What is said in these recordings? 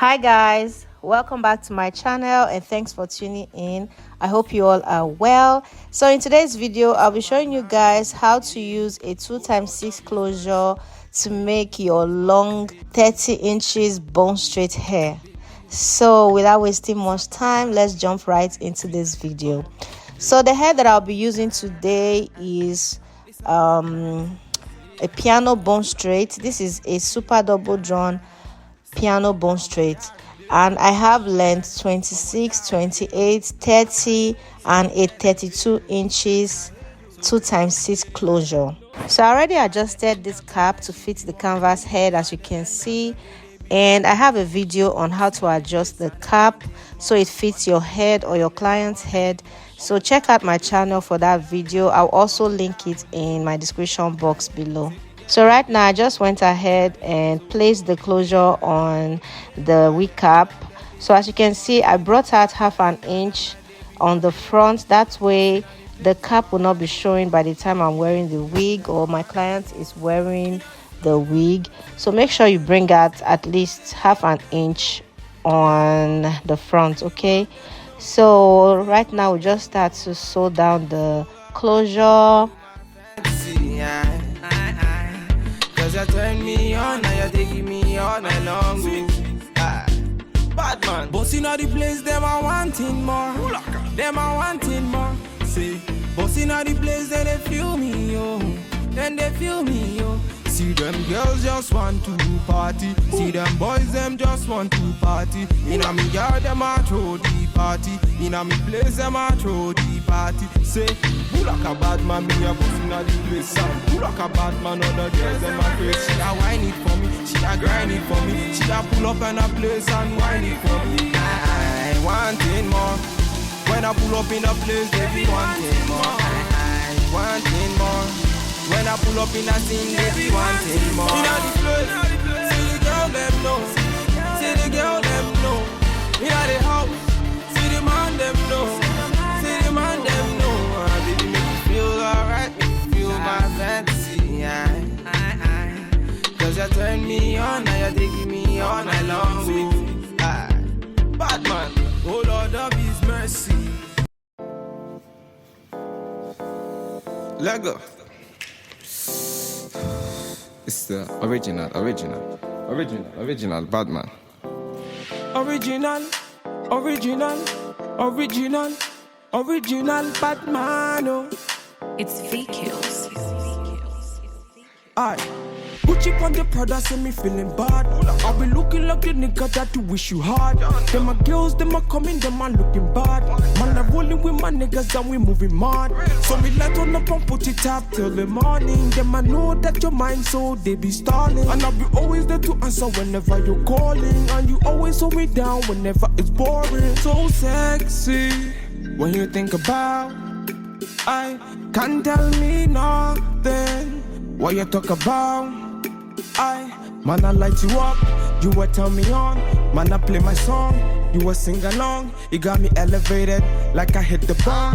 Hi guys, welcome back to my channel and thanks for tuning in. I hope you all are well. So in today's video I'll be showing you guys how to use a 2x6 closure to make your long 30 inches bone straight hair. So without wasting much time, let's jump right into this video. So the hair that I'll be using today is a piano bone straight. This is a super double drawn piano bone straight, and I have length 26, 28, 30 and a 32 inches 2x6 closure. So I already adjusted this cap to fit the canvas head, as you can see, and I have a video on how to adjust the cap so it fits your head or your client's head. So check out my channel for that video. I'll also link it in my description box below. So right now I just went ahead and placed the closure on the wig cap. So as you can see, I brought out ½ an inch on the front. That way the cap will not be showing by the time I'm wearing the wig or my client is wearing the wig. So make sure you bring out at least ½ an inch on the front, okay? So right now we just start to sew down the closure. You turn me on, now you're taking me all night long. Bad man, bossing all the place, them are wanting more. Them are wanting more. See, bossing all the place, then they feel me, yo. Then they feel me, yo. See them girls just want to party. See them boys, them just want to party. In a me yard, them a throw the party. In a me place, them a throw the party. Say, who like a bad man, me a bossing all the place. Who like a bad man, other girls, them a crazy. She a whine it for me, she a grind it for me. She a pull up in a place and whine it for me. I wanting more. When I pull up in a place, they be wanting more. I wanting more. When I pull up in a scene, they be wanting more. Inna the place, see the girl them know. See the girl them know. Inna the house, see the man them know. See the man them know. Baby, make me feel alright, make me feel my fantasy. Cause you turn me on, now you're taking me all night long. Bad man, oh Lord of His mercy. Let go. It's the original Batman. Original Batman. Oh. It's VQs. Aye. Gucci on the Prada, say me feeling bad. I be looking like the nigga that you wish you had. Them my girls, them a coming, them a looking bad. Man, I'm rolling with my niggas and we moving mad. So me light on up and put it up till the morning. Them I know that your mind, so they be stalling. And I'll be always there to answer whenever you're calling. And you always hold me down whenever it's boring. So sexy when you think about. I can't tell me nothing. What you talk about? Man, I light you up, you will turn me on. Man, I play my song, you will sing along. You got me elevated like I hit the bomb.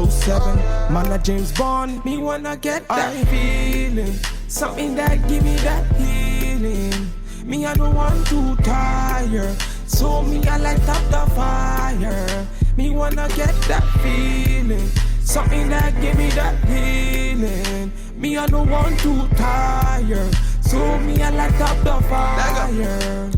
007, man, I James Bond. Me wanna get that feeling, something that give me that healing. Me, I don't want to tire, so me, I light up the fire. Me wanna get that feeling, something that give me that healing. Me, I don't want to tire, so me, I light up the fire.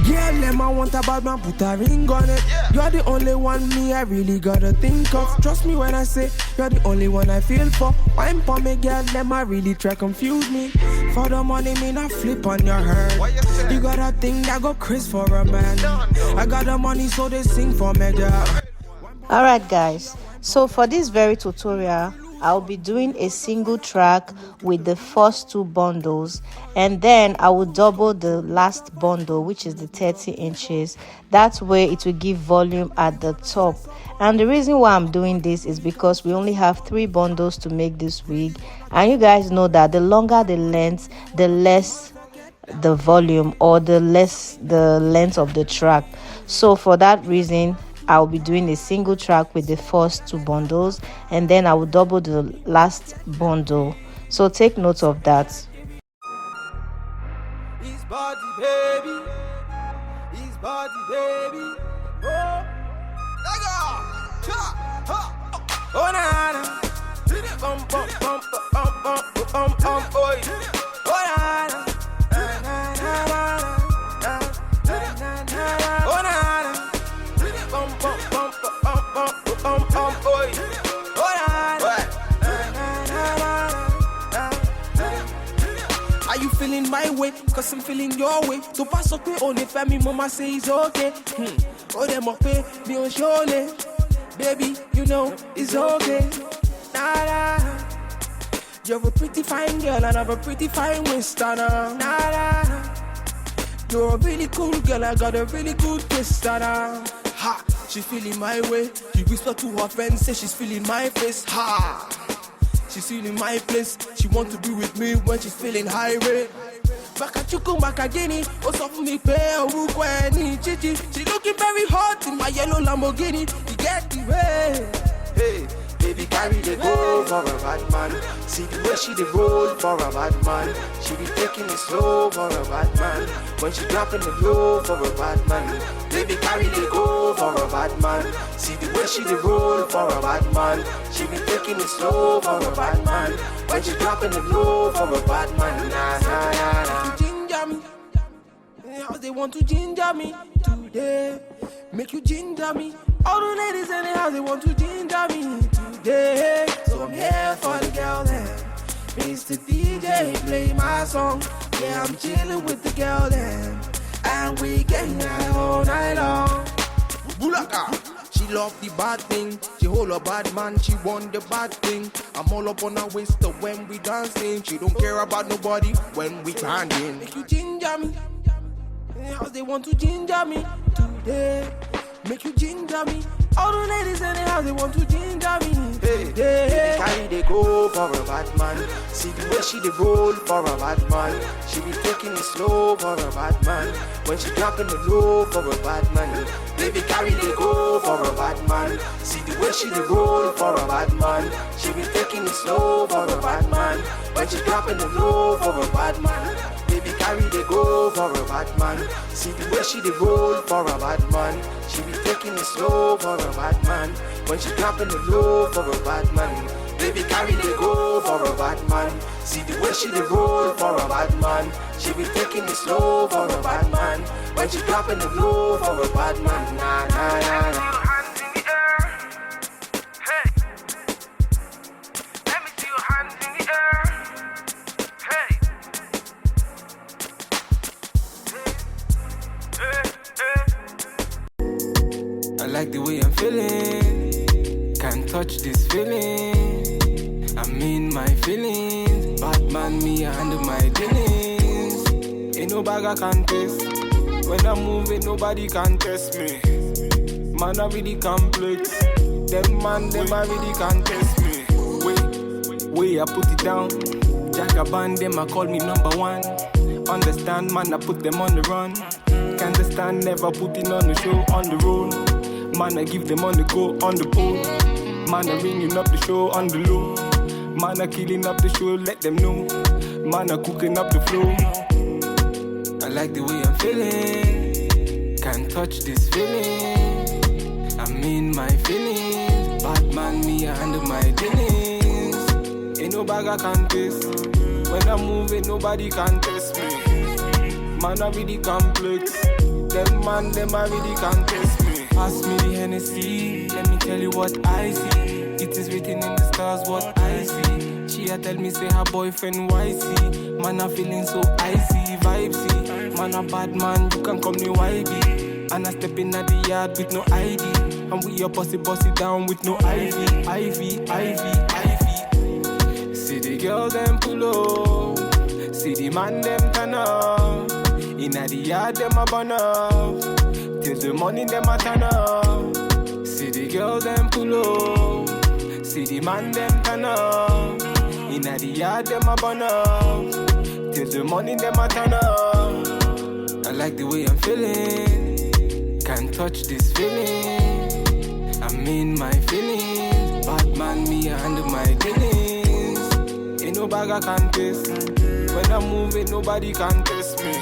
Girl, them I want a bad man, put a ring on it. You're the only one me I really gotta think of. Trust me when I say you're the only one I feel for. Wine for me, girl, them I really try confuse me. For the money, me not flip on your head. You got a thing that go crazy for a man. I got the money, so they sing for me, girl. Alright guys, so for this very tutorial I'll be doing a single track with the first two bundles, and then I will double the last bundle, which is the 30 inches. That way it will give volume at the top. And the reason why I'm doing this is because we only have 3 bundles to make this wig, and you guys know that the longer the length, the less the volume, or the less the length of the track. So for that reason I'll be doing a single track with the first 2 bundles, and then I will double the last bundle. So take note of that. His body, baby. party, baby. Oh, let go. Cha, ha. Oh, na na. Bum bum bum bum bum bum bum boy. Oh, na na. Na na na na na na na. Oh, na na. Bum bum bum bum bum bum bum boy. Oh, na na. Are you feeling my way? Cause I'm feeling your way. So pass up me on the family, mama say it's okay. Oh, them up me on surely. Baby, you know it's okay. Nah, nah. You're a pretty fine girl and I'm a pretty fine Westerner. Nah, nah. You're a really cool girl, I got a really good Westerner. Ha, she feeling my way. She whisper to her friends, say she's feeling my face. Ha. She's feeling my place. She want to be with me when she's feeling high rate. Baka chuku baka gini, oso for me pay urukweni chichi. She looking very hot in my yellow Lamborghini. You get the way. Hey, baby carry the go for a bad man. See the way she the roll for a bad man. She be taking it slow for a bad man. When she dropping the low for a bad man. Baby carry the go for a bad man. See the way she the roll for a bad man. She be taking it slow for a bad man. When she dropping the low for a bad man. Nah, nah, nah, nah. Ginger me. How they want to ginger me today. Make you ginger me. All the ladies in the house, they want to ginger me today. So I'm here for the girl then. Mr. DJ, play my song. Yeah, I'm chilling with the girl then. And we getting high all night long. Bulaka. She love the bad thing. She hold a bad man. She want the bad thing. I'm all up on her waist when we dancing. She don't care about nobody when we grinding. Make you ginger me. How they want to ginger me today. Make you ginger me. All the ladies in the house, they want to ginger me. Hey, baby, carry they go for a bad man. See the way she they roll for a bad man. She be taking it slow for a bad man. When she dropping the low for a bad man. Baby, carry they go for a bad man. See the way she they roll for a bad man. She be taking it slow for a bad man. When she dropping the low for a bad man. Baby, carry they go for a bad man. See the way she they roll for a bad man. She be taking it slow for a bad man. When she dropping the low for a bad man. Baby, carry they go for a bad man. See the way she they roll for a bad man. She be taking it slow for a bad man. When she dropping the low for a bad man. Nah, nah, nah, nah. I like the way I'm feeling. Can't touch this feeling. I'm in my feelings. Batman, me, I handle my dealings. Ain't no bag I can test. When I'm moving, nobody can test me. Man, I really complex. Them man, them I really can't test me. Way I put it down. Jagaban, them I call me number one. Understand, man, I put them on the run. Can't understand, never putting on the show, on the road. Man, I give them on the go, on the pole. Man, I ringing up the show on the low. Man, I killing up the show, let them know. Man, I cooking up the flow. I like the way I'm feeling. Can't touch this feeling. I'm in my feelings. Batman, me, I handle my dealings. Ain't no bag I can test. When I'm moving, nobody can test me. Man, I really complex. Them man, them I really can't test me. Pass me the Hennessy, let me tell you what I see. It is written in the stars what I see. She a tell me say her boyfriend YC. Man, I'm feeling so icy, vibesy. Man, a bad man, you can call me YB. And I step in at the yard with no ID. And we a bossy down with no Ivy. See the girl them pull up. See the man them turn up. Inna the yard them a burn up. Till the morning them a turn up. See the girl them pull up. See the man them turn up. Inna the yard them a burn up. Till the morning them a turn up. I like the way I'm feeling. Can't touch this feeling. I'm in my feelings. Batman, me, I handle my dealings. Ain't no bag I can test. When I'm moving, nobody can test me.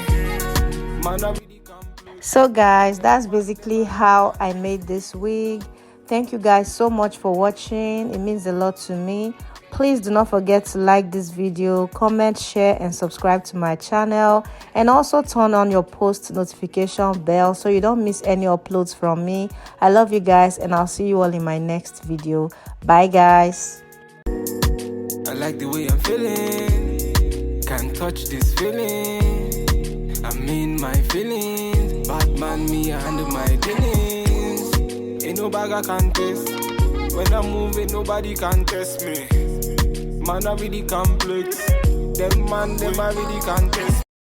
Man, I really can't. So guys, that's basically how I made this wig. Thank you guys so much for watching. It means a lot to me. Please do not forget to like this video, comment, share, and subscribe to my channel. And also turn on your post notification bell so you don't miss any uploads from me. I love you guys, and I'll see you all in my next video. Bye guys. I like the way I'm feeling. Can't touch this feeling. I'm in my feelings. Batman, me, I handle my dealings. Ain't no bag I can taste. When I'm moving, nobody can test me. Man, I really complex. Them man, them I really can test